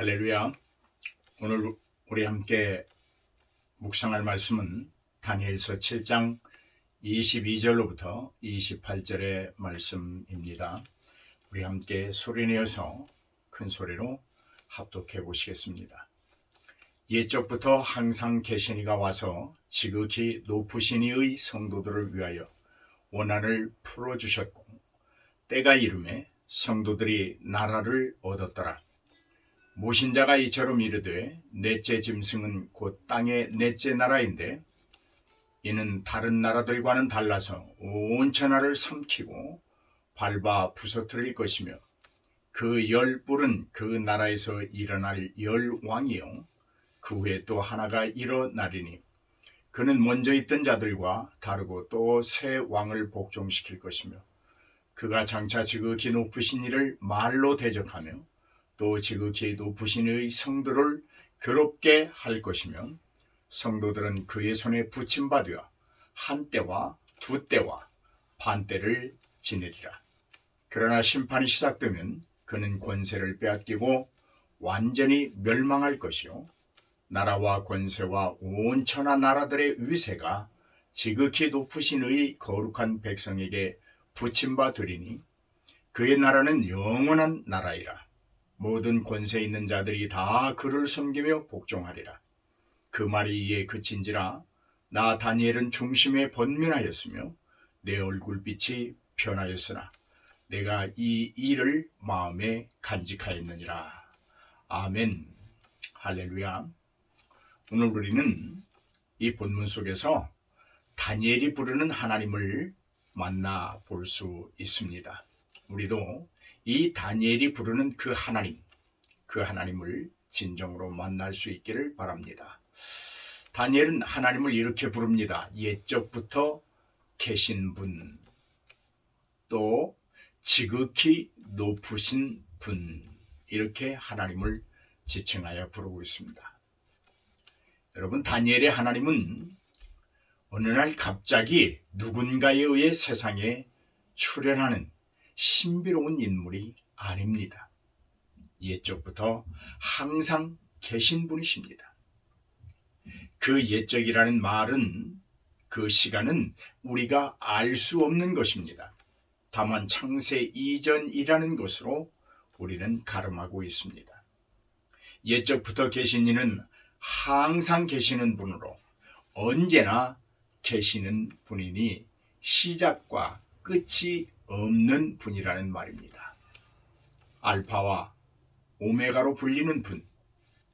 할렐루야. 오늘 우리 함께 묵상할 말씀은 다니엘서 7장 22절로부터 28절의 말씀입니다. 우리 함께 소리내어서 큰 소리로 합독해 보시겠습니다. 옛적부터 항상 계신 이가 와서 지극히 높으신 이의 성도들을 위하여 원한을 풀어주셨고, 때가 이르매 성도들이 나라를 얻었더라. 모신자가 이처럼 이르되 넷째 짐승은 곧 땅의 넷째 나라인데, 이는 다른 나라들과는 달라서 온 천하를 삼키고 밟아 부서뜨릴 것이며, 그 열 뿔은 그 나라에서 일어날 열 왕이요 그 후에 또 하나가 일어나리니, 그는 먼저 있던 자들과 다르고 또 새 왕을 복종시킬 것이며, 그가 장차 지극히 높으신 이를 말로 대적하며 또 지극히 높으신 이의 성도를 괴롭게 할 것이며, 성도들은 그의 손에 붙임받으어 한 때와 두 때와 반 때를 지내리라. 그러나 심판이 시작되면 그는 권세를 빼앗기고 완전히 멸망할 것이요 나라와 권세와 온 천하 나라들의 위세가 지극히 높으신 이의 거룩한 백성에게 붙임받으리니, 그의 나라는 영원한 나라이라. 모든 권세 있는 자들이 다 그를 섬기며 복종하리라. 그 말이 이에 그친지라 나 다니엘은 중심에 번민하였으며 내 얼굴빛이 변하였으나 내가 이 일을 마음에 간직하였느니라. 아멘. 할렐루야. 오늘 우리는 이 본문 속에서 다니엘이 부르는 하나님을 만나 볼 수 있습니다. 우리도 이 다니엘이 부르는 그 하나님을 진정으로 만날 수 있기를 바랍니다. 다니엘은 하나님을 이렇게 부릅니다. 옛적부터 계신 분, 또 지극히 높으신 분, 이렇게 하나님을 지칭하여 부르고 있습니다. 여러분, 다니엘의 하나님은 어느 날 갑자기 누군가에 의해 세상에 출현하는 신비로운 인물이 아닙니다. 옛적부터 항상 계신 분이십니다. 그 옛적이라는 말은, 그 시간은 우리가 알 수 없는 것입니다. 다만 창세 이전이라는 것으로 우리는 가름하고 있습니다. 옛적부터 계신 이는 항상 계시는 분으로 언제나 계시는 분이니 시작과 끝이 없는 분이라는 말입니다. 알파와 오메가로 불리는 분,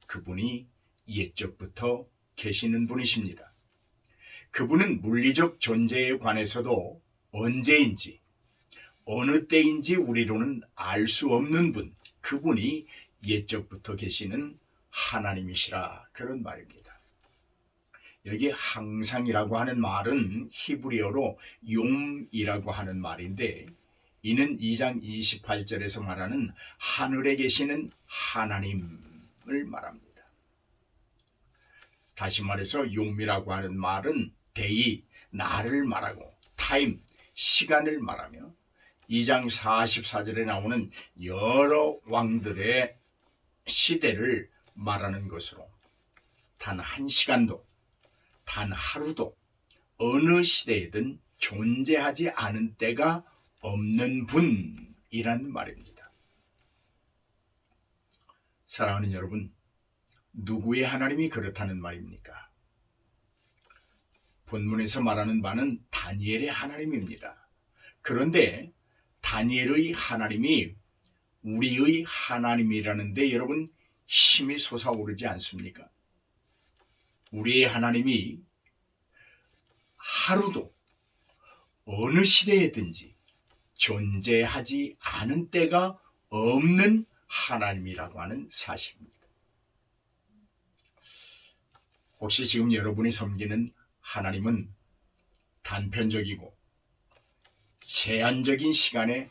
그분이 옛적부터 계시는 분이십니다. 그분은 물리적 존재에 관해서도 언제인지 어느 때인지 우리로는 알 수 없는 분, 그분이 옛적부터 계시는 하나님이시라, 그런 말입니다. 여기 항상이라고 하는 말은 히브리어로 용이라고 하는 말인데, 이는 2장 28절에서 말하는 하늘에 계시는 하나님을 말합니다. 다시 말해서 용이라고 하는 말은 데이, 나를 말하고, 타임, 시간을 말하며, 2장 44절에 나오는 여러 왕들의 시대를 말하는 것으로 단 한 시간도 단 하루도 어느 시대에든 존재하지 않은 때가 없는 분이라는 말입니다. 사랑하는 여러분, 누구의 하나님이 그렇다는 말입니까? 본문에서 말하는 바는 다니엘의 하나님입니다. 그런데 다니엘의 하나님이 우리의 하나님이라는데 여러분, 힘이 솟아오르지 않습니까? 우리의 하나님이 하루도 어느 시대에든지 존재하지 않은 때가 없는 하나님이라고 하는 사실입니다. 혹시 지금 여러분이 섬기는 하나님은 단편적이고 제한적인 시간에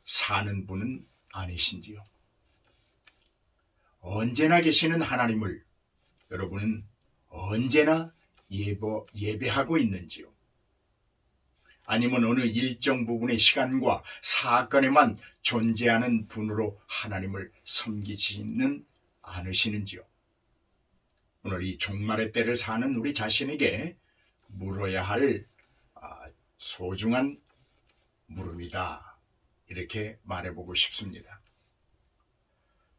사는 분은 아니신지요? 언제나 계시는 하나님을 여러분은 언제나 예배하고 있는지요? 아니면 어느 일정 부분의 시간과 사건에만 존재하는 분으로 하나님을 섬기시는 않으시는지요? 오늘 이 종말의 때를 사는 우리 자신에게 물어야 할 소중한 물음이다. 이렇게 말해보고 싶습니다.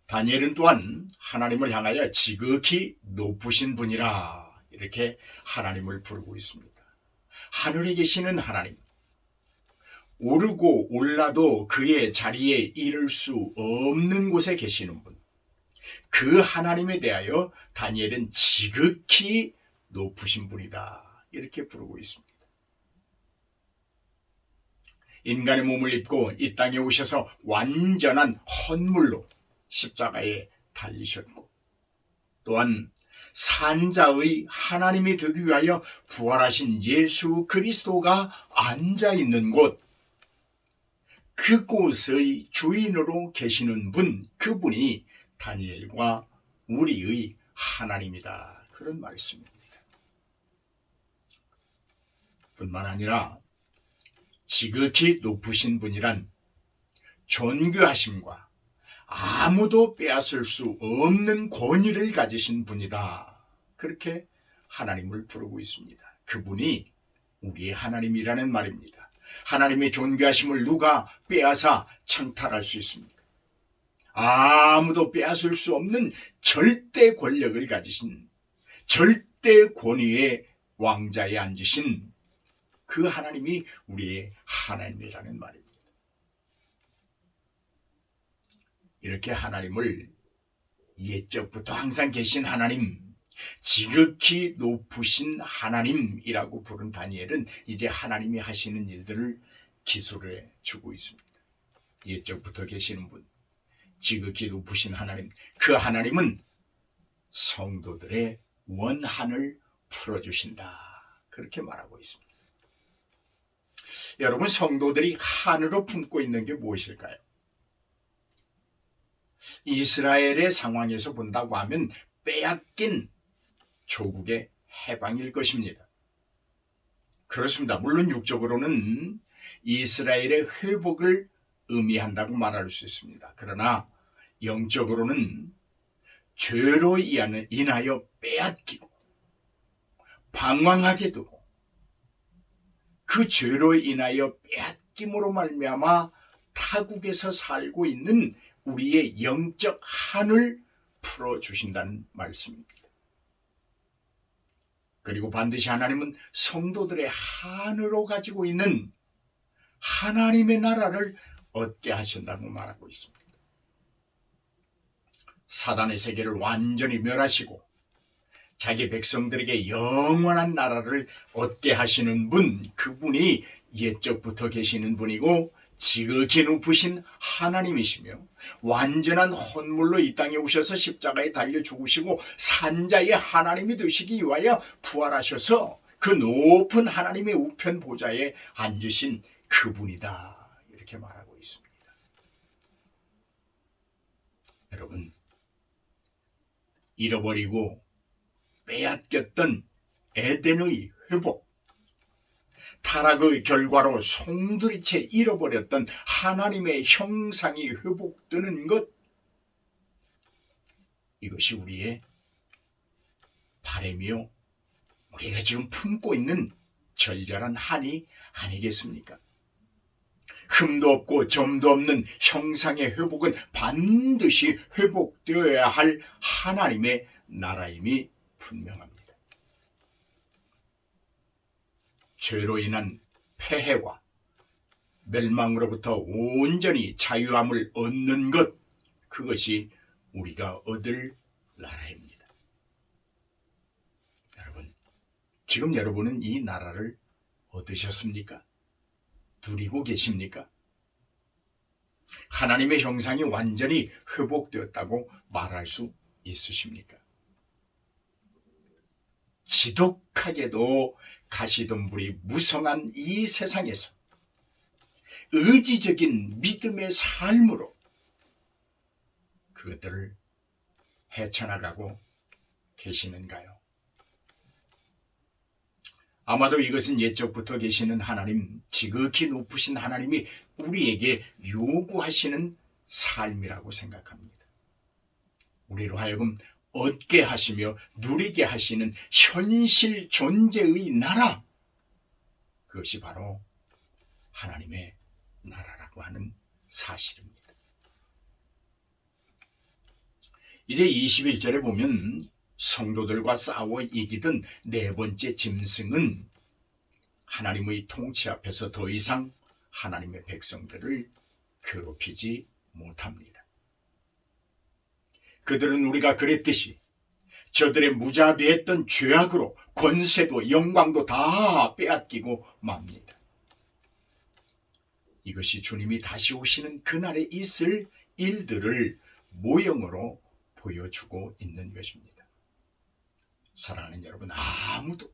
다니엘은 또한 하나님을 향하여 지극히 높으신 분이라 이렇게 하나님을 부르고 있습니다. 하늘에 계시는 하나님, 오르고 올라도 그의 자리에 이를 수 없는 곳에 계시는 분, 그 하나님에 대하여 다니엘은 지극히 높으신 분이다 이렇게 부르고 있습니다. 인간의 몸을 입고 이 땅에 오셔서 완전한 헌물로 십자가에 달리셨고, 또한 산자의 하나님이 되기 위하여 부활하신 예수 그리스도가 앉아있는 곳, 그곳의 주인으로 계시는 분, 그분이 다니엘과 우리의 하나님이다. 그런 말씀입니다. 뿐만 아니라 지극히 높으신 분이란 존귀하심과 아무도 빼앗을 수 없는 권위를 가지신 분이다. 그렇게 하나님을 부르고 있습니다. 그분이 우리의 하나님이라는 말입니다. 하나님의 존귀하심을 누가 빼앗아 창탈할 수 있습니까? 아무도 빼앗을 수 없는 절대 권력을 가지신, 절대 권위의 왕자에 앉으신 그 하나님이 우리의 하나님이라는 말입니다. 이렇게 하나님을 옛적부터 항상 계신 하나님, 지극히 높으신 하나님이라고 부른 다니엘은 이제 하나님이 하시는 일들을 기술해 주고 있습니다. 옛적부터 계시는 분, 지극히 높으신 하나님, 그 하나님은 성도들의 원한을 풀어주신다. 그렇게 말하고 있습니다. 여러분, 성도들이 한으로 품고 있는 게 무엇일까요? 이스라엘의 상황에서 본다고 하면 빼앗긴 조국의 해방일 것입니다. 그렇습니다. 물론 육적으로는 이스라엘의 회복을 의미한다고 말할 수 있습니다. 그러나 영적으로는 죄로 인하여 빼앗기고 방황하게 되고 그 죄로 인하여 빼앗김으로 말미암아 타국에서 살고 있는 우리의 영적 한을 풀어주신다는 말씀입니다. 그리고 반드시 하나님은 성도들의 한으로 가지고 있는 하나님의 나라를 얻게 하신다고 말하고 있습니다. 사단의 세계를 완전히 멸하시고 자기 백성들에게 영원한 나라를 얻게 하시는 분, 그분이 옛적부터 계시는 분이고 지극히 높으신 하나님이시며 완전한 헌물로 이 땅에 오셔서 십자가에 달려 죽으시고 산자의 하나님이 되시기 위하여 부활하셔서 그 높은 하나님의 우편 보좌에 앉으신 그분이다. 이렇게 말하고 있습니다. 여러분, 잃어버리고 빼앗겼던 에덴의 회복, 타락의 결과로 송두리째 잃어버렸던 하나님의 형상이 회복되는 것, 이것이 우리의 바람이요, 우리가 지금 품고 있는 절절한 한이 아니겠습니까? 흠도 없고 점도 없는 형상의 회복은 반드시 회복되어야 할 하나님의 나라임이 분명합니다. 죄로 인한 폐해와 멸망으로부터 온전히 자유함을 얻는 것, 그것이 우리가 얻을 나라입니다. 여러분, 지금 여러분은 이 나라를 얻으셨습니까? 누리고 계십니까? 하나님의 형상이 완전히 회복되었다고 말할 수 있으십니까? 지독하게도 가시덤불이 무성한 이 세상에서 의지적인 믿음의 삶으로 그것들을 헤쳐나가고 계시는가요? 아마도 이것은 옛적부터 계시는 하나님, 지극히 높으신 하나님이 우리에게 요구하시는 삶이라고 생각합니다. 우리로 하여금 얻게 하시며 누리게 하시는 현실 존재의 나라, 그것이 바로 하나님의 나라라고 하는 사실입니다. 이제 21절에 보면 성도들과 싸워 이기던 네 번째 짐승은 하나님의 통치 앞에서 더 이상 하나님의 백성들을 괴롭히지 못합니다. 그들은 우리가 그랬듯이 저들의 무자비했던 죄악으로 권세도 영광도 다 빼앗기고 맙니다. 이것이 주님이 다시 오시는 그날에 있을 일들을 모형으로 보여주고 있는 것입니다. 사랑하는 여러분, 아무도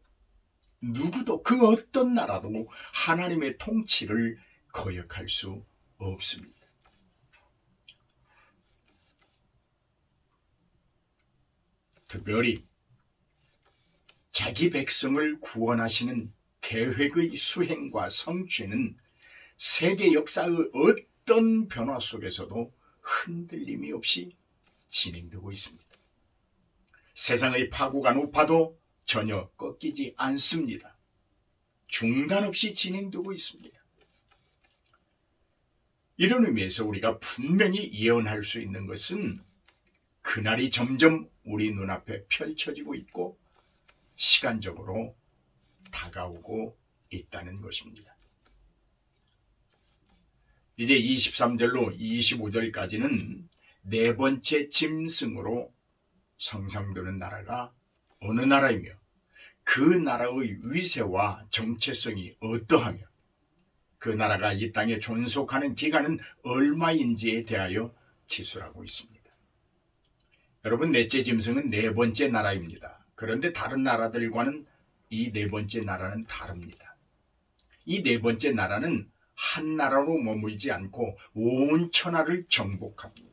누구도 그 어떤 나라도 하나님의 통치를 거역할 수 없습니다. 특별히 자기 백성을 구원하시는 계획의 수행과 성취는 세계 역사의 어떤 변화 속에서도 흔들림이 없이 진행되고 있습니다. 세상의 파고가 높아도 전혀 꺾이지 않습니다. 중단 없이 진행되고 있습니다. 이런 의미에서 우리가 분명히 예언할 수 있는 것은 그날이 점점 우리 눈앞에 펼쳐지고 있고 시간적으로 다가오고 있다는 것입니다. 이제 23절로 25절까지는 네 번째 짐승으로 상상되는 나라가 어느 나라이며 그 나라의 위세와 정체성이 어떠하며 그 나라가 이 땅에 존속하는 기간은 얼마인지에 대하여 기술하고 있습니다. 여러분, 넷째 짐승은 네 번째 나라입니다. 그런데 다른 나라들과는 이 네 번째 나라는 다릅니다. 이 네 번째 나라는 한 나라로 머물지 않고 온 천하를 정복합니다.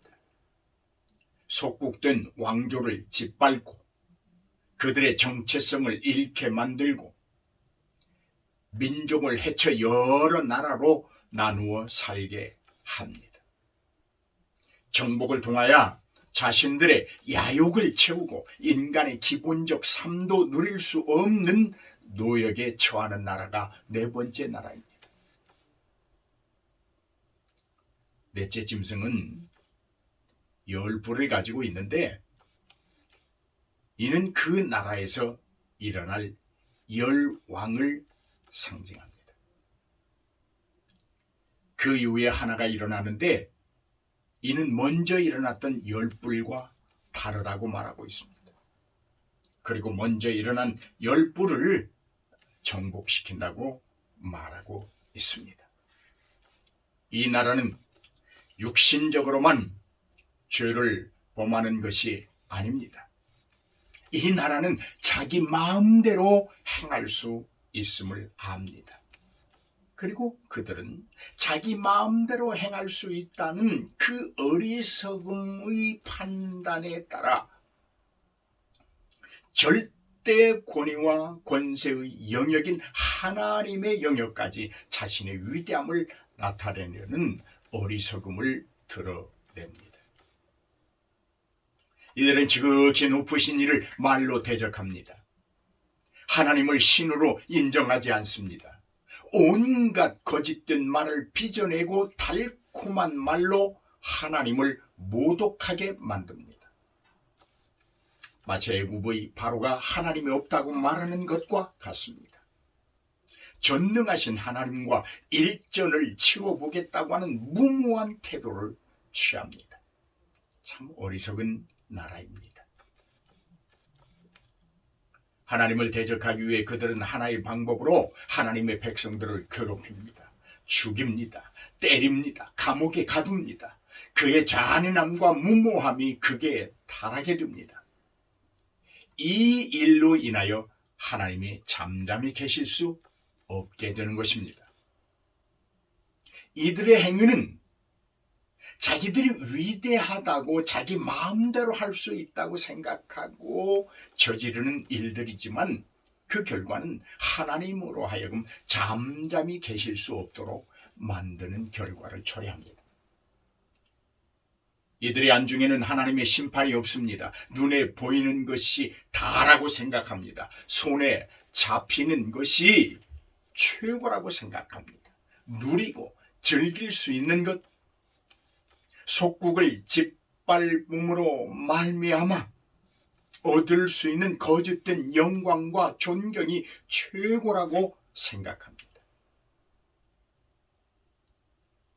속국된 왕조를 짓밟고 그들의 정체성을 잃게 만들고 민족을 해쳐 여러 나라로 나누어 살게 합니다. 정복을 통하여 자신들의 야욕을 채우고 인간의 기본적 삶도 누릴 수 없는 노역에 처하는 나라가 네 번째 나라입니다. 넷째 짐승은 열불을 가지고 있는데 이는 그 나라에서 일어날 열왕을 상징합니다. 그 이후에 하나가 일어나는데 이는 먼저 일어났던 열불과 다르다고 말하고 있습니다. 그리고 먼저 일어난 열불을 정복시킨다고 말하고 있습니다. 이 나라는 육신적으로만 죄를 범하는 것이 아닙니다. 이 나라는 자기 마음대로 행할 수 있음을 압니다. 그리고 그들은 자기 마음대로 행할 수 있다는 그 어리석음의 판단에 따라 절대 권위와 권세의 영역인 하나님의 영역까지 자신의 위대함을 나타내려는 어리석음을 드러냅니다. 이들은 지극히 높으신 이를 말로 대적합니다. 하나님을 신으로 인정하지 않습니다. 온갖 거짓된 말을 빚어내고 달콤한 말로 하나님을 모독하게 만듭니다. 마치 애굽의 바로가 하나님이 없다고 말하는 것과 같습니다. 전능하신 하나님과 일전을 치러보겠다고 하는 무모한 태도를 취합니다. 참 어리석은 나라입니다. 하나님을 대적하기 위해 그들은 하나의 방법으로 하나님의 백성들을 괴롭힙니다. 죽입니다. 때립니다. 감옥에 가둡니다. 그의 잔인함과 무모함이 극에 달하게 됩니다. 이 일로 인하여 하나님이 잠잠히 계실 수 없게 되는 것입니다. 이들의 행위는 자기들이 위대하다고 자기 마음대로 할 수 있다고 생각하고 저지르는 일들이지만 그 결과는 하나님으로 하여금 잠잠히 계실 수 없도록 만드는 결과를 초래합니다. 이들의 안중에는 하나님의 심판이 없습니다. 눈에 보이는 것이 다라고 생각합니다. 손에 잡히는 것이 최고라고 생각합니다. 누리고 즐길 수 있는 것, 속국을 짓밟음으로 말미암아 얻을 수 있는 거짓된 영광과 존경이 최고라고 생각합니다.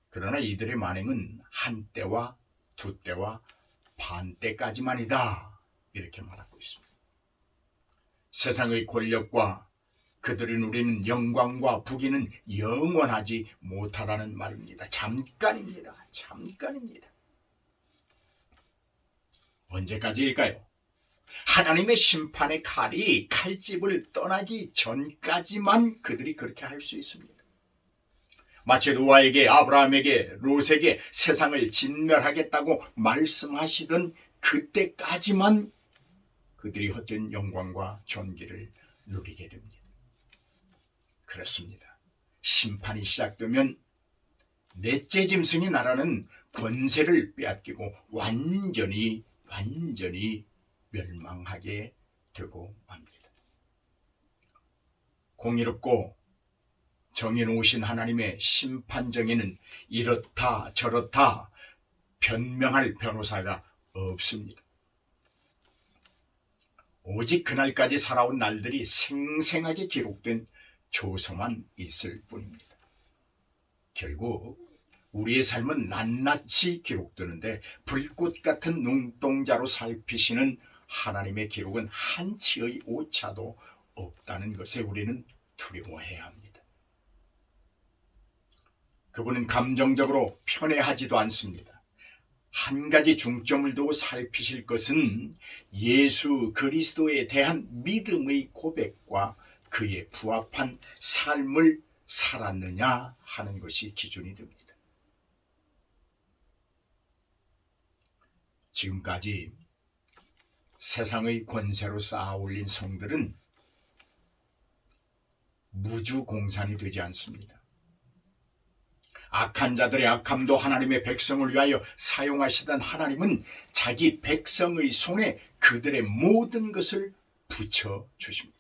그러나 이들의 만행은 한때와 두때와 반때까지만이다, 이렇게 말하고 있습니다. 세상의 권력과 그들이 누리는 영광과 부귀는 영원하지 못하다는 말입니다. 잠깐입니다. 잠깐입니다. 언제까지일까요? 하나님의 심판의 칼이 칼집을 떠나기 전까지만 그들이 그렇게 할 수 있습니다. 마치 노아에게, 아브라함에게, 롯에게 세상을 진멸하겠다고 말씀하시던 그때까지만 그들이 헛된 영광과 존귀를 누리게 됩니다. 그렇습니다. 심판이 시작되면 넷째 짐승의 나라는 권세를 빼앗기고 완전히 멸망하게 되고 맙니다. 공의롭고 정의로우신 하나님의 심판정에는 이렇다 저렇다 변명할 변호사가 없습니다. 오직 그날까지 살아온 날들이 생생하게 기록된 조서만 있을 뿐입니다. 결국 우리의 삶은 낱낱이 기록되는데 불꽃 같은 눈동자로 살피시는 하나님의 기록은 한치의 오차도 없다는 것에 우리는 두려워해야 합니다. 그분은 감정적으로 편애하지도 않습니다. 한 가지 중점을 두고 살피실 것은 예수 그리스도에 대한 믿음의 고백과 그에 부합한 삶을 살았느냐 하는 것이 기준이 됩니다. 지금까지 세상의 권세로 쌓아 올린 성들은 무주공산이 되지 않습니다. 악한 자들의 악함도 하나님의 백성을 위하여 사용하시던 하나님은 자기 백성의 손에 그들의 모든 것을 붙여주십니다.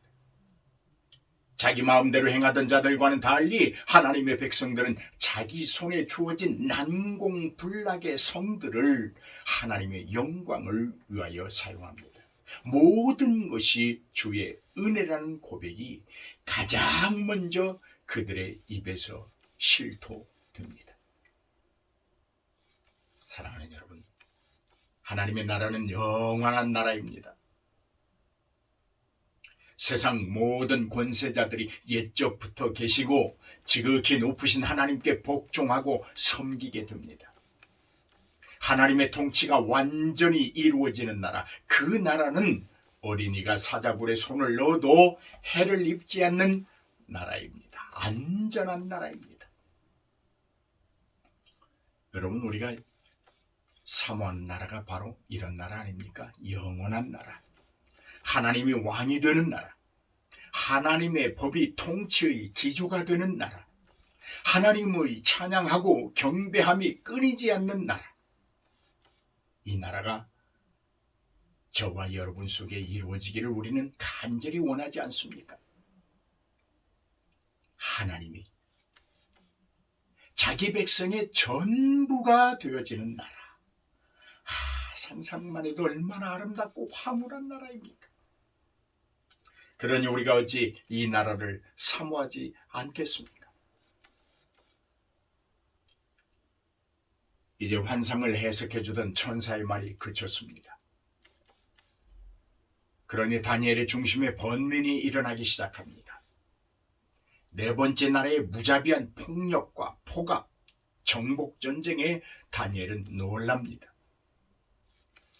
자기 마음대로 행하던 자들과는 달리 하나님의 백성들은 자기 손에 주어진 난공불락의 성들을 하나님의 영광을 위하여 사용합니다. 모든 것이 주의 은혜라는 고백이 가장 먼저 그들의 입에서 실토됩니다. 사랑하는 여러분, 하나님의 나라는 영원한 나라입니다. 세상 모든 권세자들이 옛적부터 계시고 지극히 높으신 하나님께 복종하고 섬기게 됩니다. 하나님의 통치가 완전히 이루어지는 나라, 그 나라는 어린이가 사자굴에 손을 넣어도 해를 입지 않는 나라입니다. 안전한 나라입니다. 여러분, 우리가 사모하는 나라가 바로 이런 나라 아닙니까? 영원한 나라. 하나님이 왕이 되는 나라, 하나님의 법이 통치의 기조가 되는 나라, 하나님의 찬양하고 경배함이 끊이지 않는 나라. 이 나라가 저와 여러분 속에 이루어지기를 우리는 간절히 원하지 않습니까? 하나님이 자기 백성의 전부가 되어지는 나라. 상상만 해도 얼마나 아름답고 화목한 나라입니까? 그러니 우리가 어찌 이 나라를 사모하지 않겠습니까? 이제 환상을 해석해 주던 천사의 말이 그쳤습니다. 그러니 다니엘의 중심에 번민이 일어나기 시작합니다. 네 번째 나라의 무자비한 폭력과 폭압, 정복전쟁에 다니엘은 놀랍니다.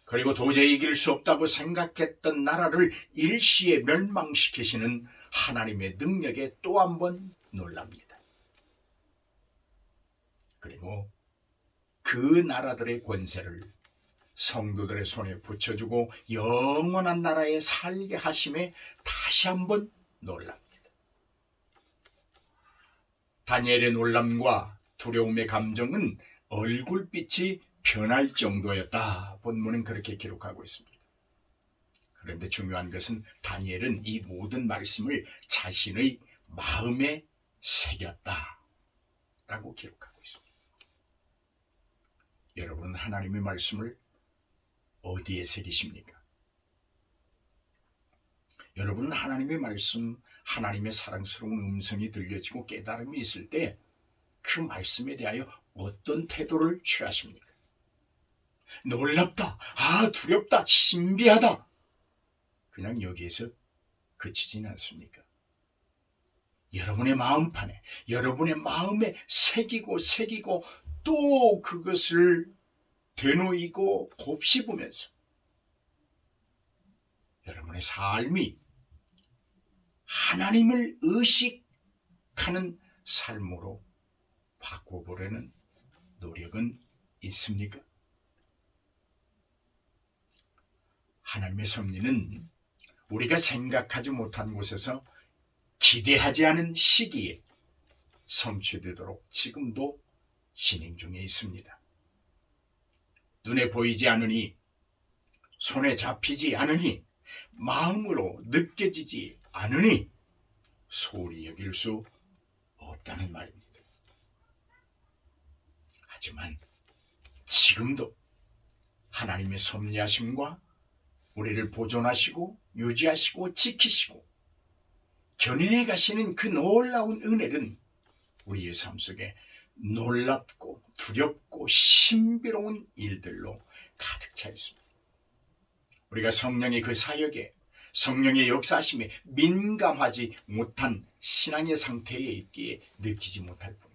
그리고 도저히 이길 수 없다고 생각했던 나라를 일시에 멸망시키시는 하나님의 능력에 또 한 번 놀랍니다. 그리고 그 나라들의 권세를 성도들의 손에 붙여주고 영원한 나라에 살게 하심에 다시 한번 놀랍니다. 다니엘의 놀람과 두려움의 감정은 얼굴빛이 변할 정도였다. 본문은 그렇게 기록하고 있습니다. 그런데 중요한 것은 다니엘은 이 모든 말씀을 자신의 마음에 새겼다라고 기록하고 있습니다. 여러분은 하나님의 말씀을 어디에 새기십니까? 여러분은 하나님의 말씀, 하나님의 사랑스러운 음성이 들려지고 깨달음이 있을 때 그 말씀에 대하여 어떤 태도를 취하십니까? 놀랍다, 두렵다, 신비하다. 그냥 여기에서 그치진 않습니까? 여러분의 마음판에, 여러분의 마음에 새기고 또 그것을 되뇌이고 곱씹으면서 여러분의 삶이 하나님을 의식하는 삶으로 바꿔보려는 노력은 있습니까? 하나님의 섭리는 우리가 생각하지 못한 곳에서 기대하지 않은 시기에 성취되도록 지금도 진행 중에 있습니다. 눈에 보이지 않으니, 손에 잡히지 않으니, 마음으로 느껴지지 않으니 소홀히 여길 수 없다는 말입니다. 하지만 지금도 하나님의 섭리하심과 우리를 보존하시고 유지하시고 지키시고 견인해 가시는 그 놀라운 은혜는 우리의 삶 속에 놀랍고 두렵고 신비로운 일들로 가득 차 있습니다. 우리가 성령의 그 사역에, 성령의 역사하심에 민감하지 못한 신앙의 상태에 있기에 느끼지 못할 뿐입니다.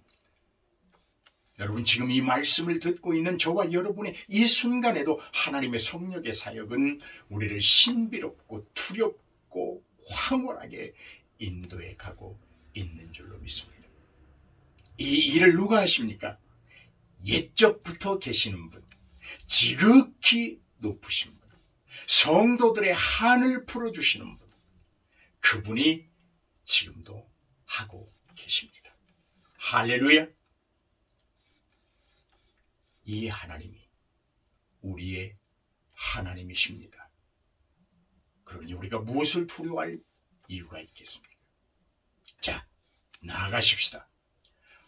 여러분, 지금 이 말씀을 듣고 있는 저와 여러분의 이 순간에도 하나님의 성령의 사역은 우리를 신비롭고 두렵고 황홀하게 인도해 가고 있는 줄로 믿습니다. 이 일을 누가 하십니까? 옛적부터 계시는 분, 지극히 높으신 분, 성도들의 한을 풀어주시는 분, 그분이 지금도 하고 계십니다. 할렐루야! 이 하나님이 우리의 하나님이십니다. 그러니 우리가 무엇을 두려워할 이유가 있겠습니까? 자, 나아가십시다.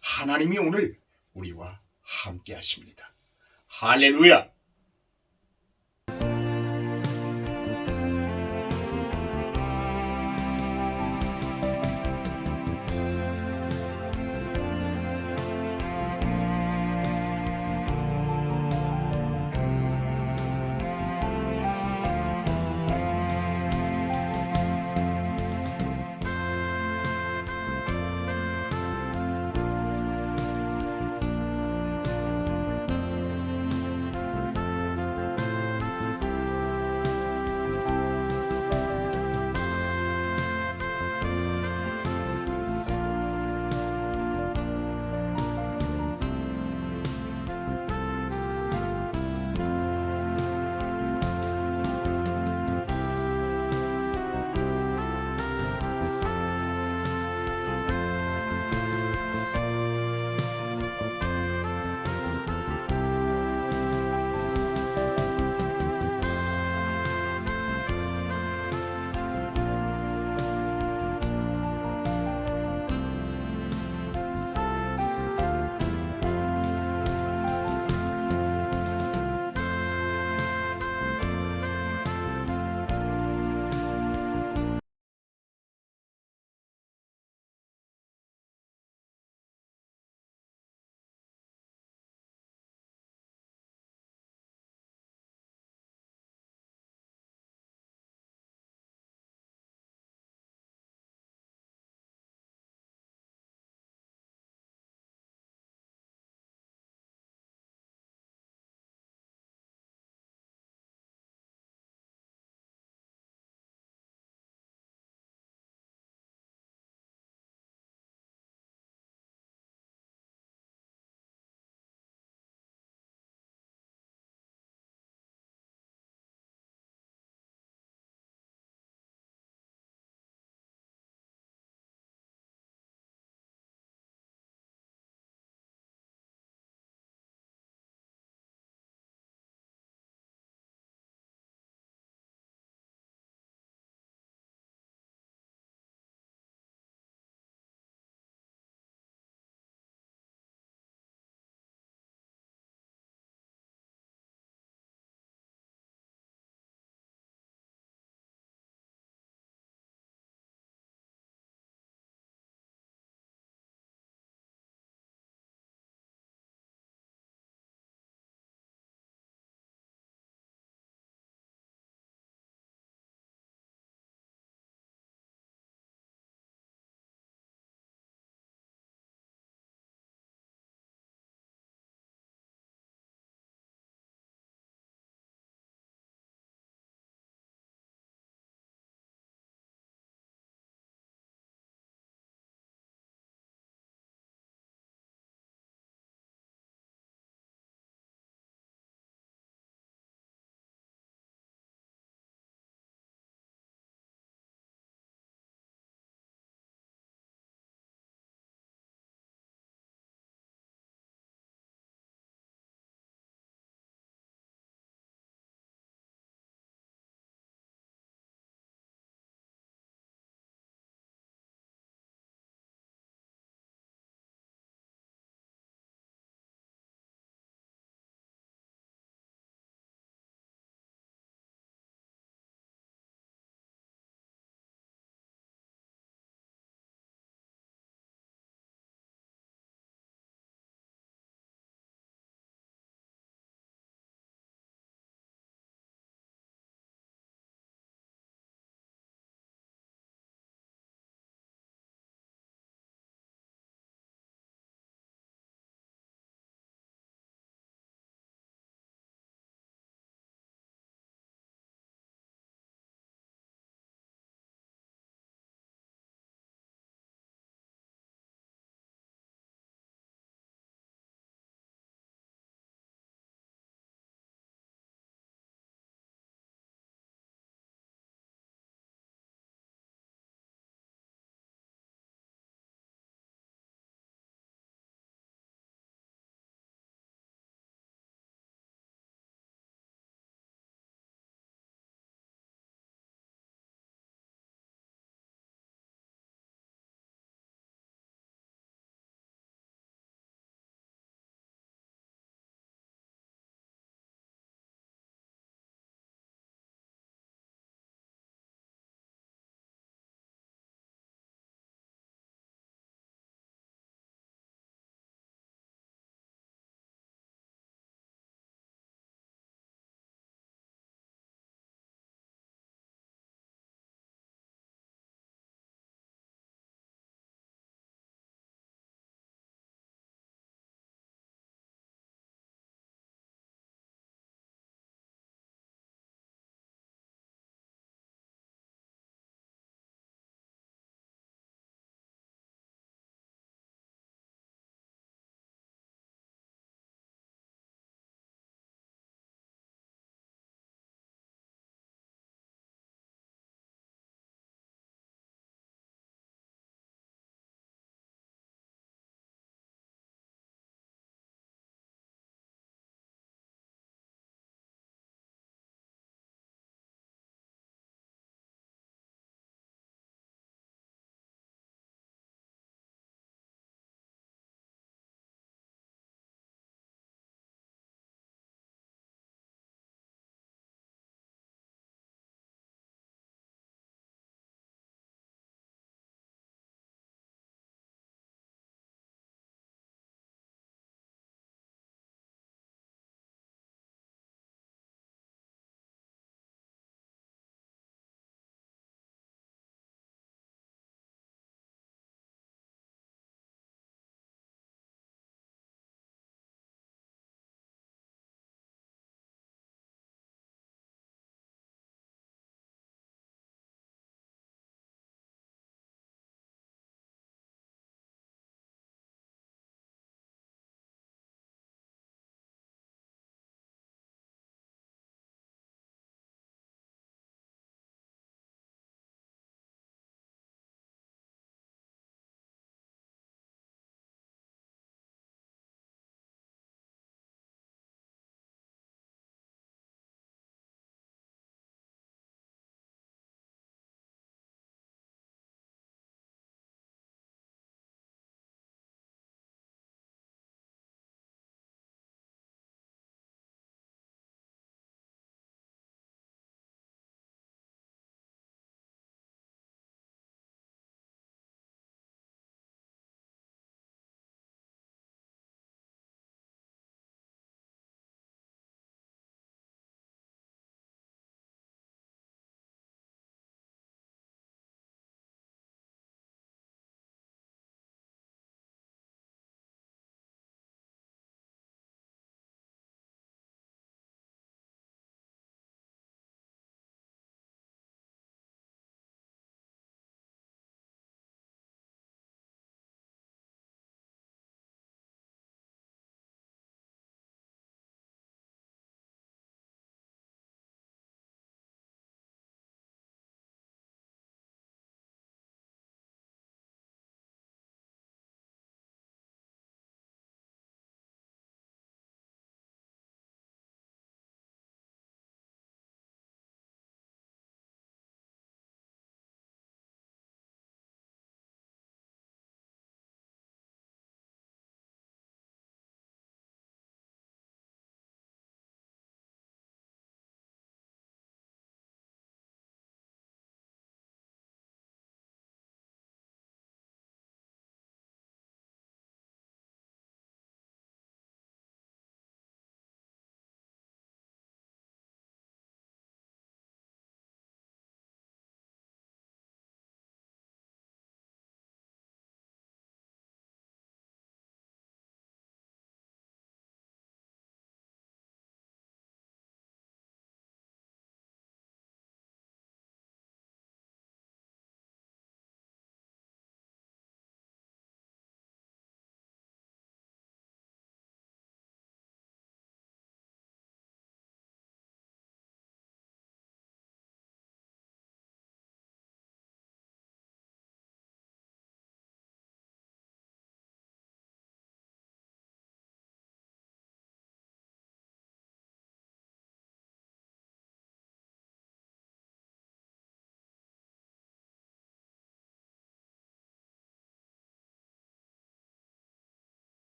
하나님이 오늘 우리와 함께 하십니다. 할렐루야!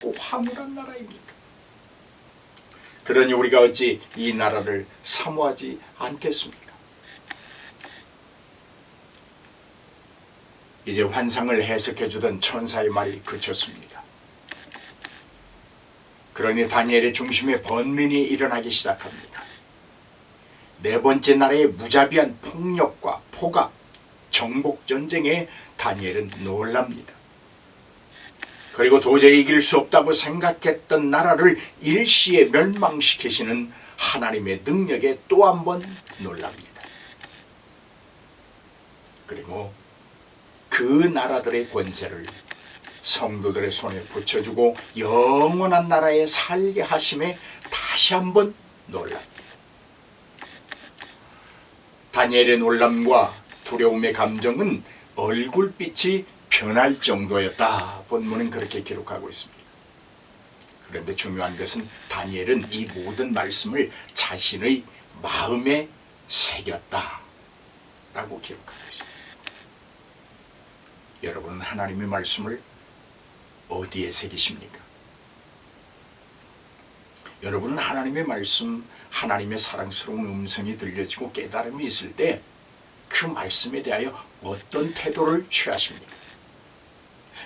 두렵고 황홀한 나라입니까? 그러니 우리가 어찌 이 나라를 사모하지 않겠습니까? 이제 환상을 해석해 주던 천사의 말이 그쳤습니다. 그러니 다니엘의 중심에 번민이 일어나기 시작합니다. 네 번째 나라의 무자비한 폭력과 포갑, 정복전쟁에 다니엘은 놀랍니다. 그리고 도저히 이길 수 없다고 생각했던 나라를 일시에 멸망시키시는 하나님의 능력에 또 한 번 놀랍니다. 그리고 그 나라들의 권세를 성도들의 손에 붙여주고 영원한 나라에 살게 하심에 다시 한번 놀랍니다. 다니엘의 놀람과 두려움의 감정은 얼굴빛이 변할 정도였다. 본문은 그렇게 기록하고 있습니다. 그런데 중요한 것은 다니엘은 이 모든 말씀을 자신의 마음에 새겼다 라고 기록하고 있습니다. 여러분은 하나님의 말씀을 어디에 새기십니까? 여러분은 하나님의 말씀, 하나님의 사랑스러운 음성이 들려지고 깨달음이 있을 때 그 말씀에 대하여 어떤 태도를 취하십니까?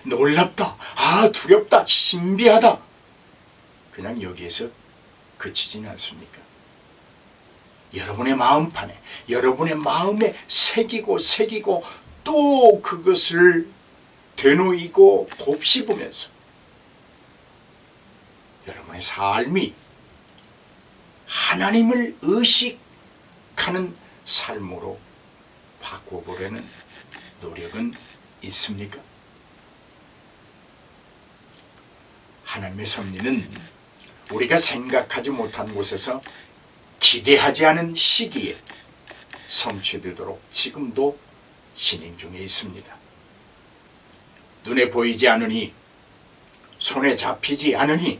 놀랍다, 두렵다, 신비하다, 그냥 여기에서 그치지는 않습니까? 여러분의 마음판에, 여러분의 마음에 새기고 또 그것을 되뇌이고 곱씹으면서 여러분의 삶이 하나님을 의식하는 삶으로 바꿔보려는 노력은 있습니까? 하나님의 섭리는 우리가 생각하지 못한 곳에서 기대하지 않은 시기에 성취되도록 지금도 진행 중에 있습니다. 눈에 보이지 않으니, 손에 잡히지 않으니,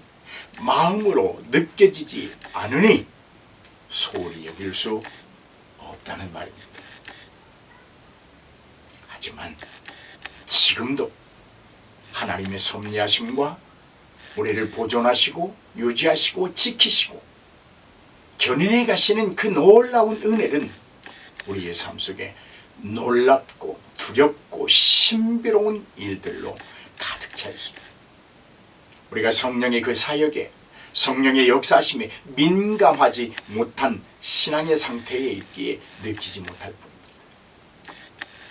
마음으로 느껴지지 않으니 소홀히 여길 수 없다는 말입니다. 하지만 지금도 하나님의 섭리하심과 우리를 보존하시고 유지하시고 지키시고 견인해 가시는 그 놀라운 은혜는 우리의 삶 속에 놀랍고 두렵고 신비로운 일들로 가득 차 있습니다. 우리가 성령의 그 사역에, 성령의 역사하심에 민감하지 못한 신앙의 상태에 있기에 느끼지 못할 뿐입니다.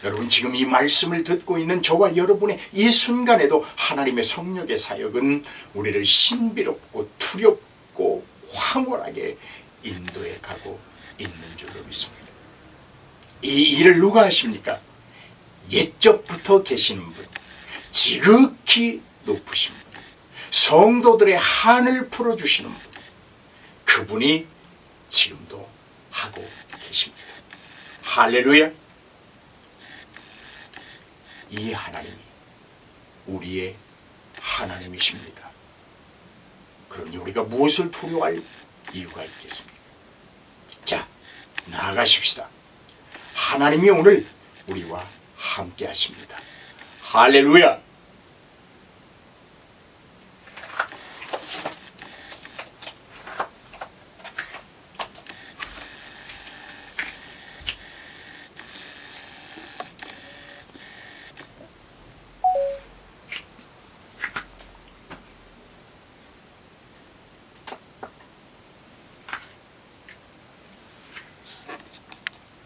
여러분, 지금 이 말씀을 듣고 있는 저와 여러분의 이 순간에도 하나님의 성령의 사역은 우리를 신비롭고 두렵고 황홀하게 인도해 가고 있는 줄로 믿습니다. 이 일을 누가 하십니까? 옛적부터 계시는 분, 지극히 높으신 분, 성도들의 한을 풀어주시는 분, 그분이 지금도 하고 계십니다. 할렐루야! 이 하나님이 우리의 하나님이십니다. 그러니 우리가 무엇을 두려워할 이유가 있겠습니까? 자, 나아가십시다. 하나님이 오늘 우리와 함께 하십니다. 할렐루야!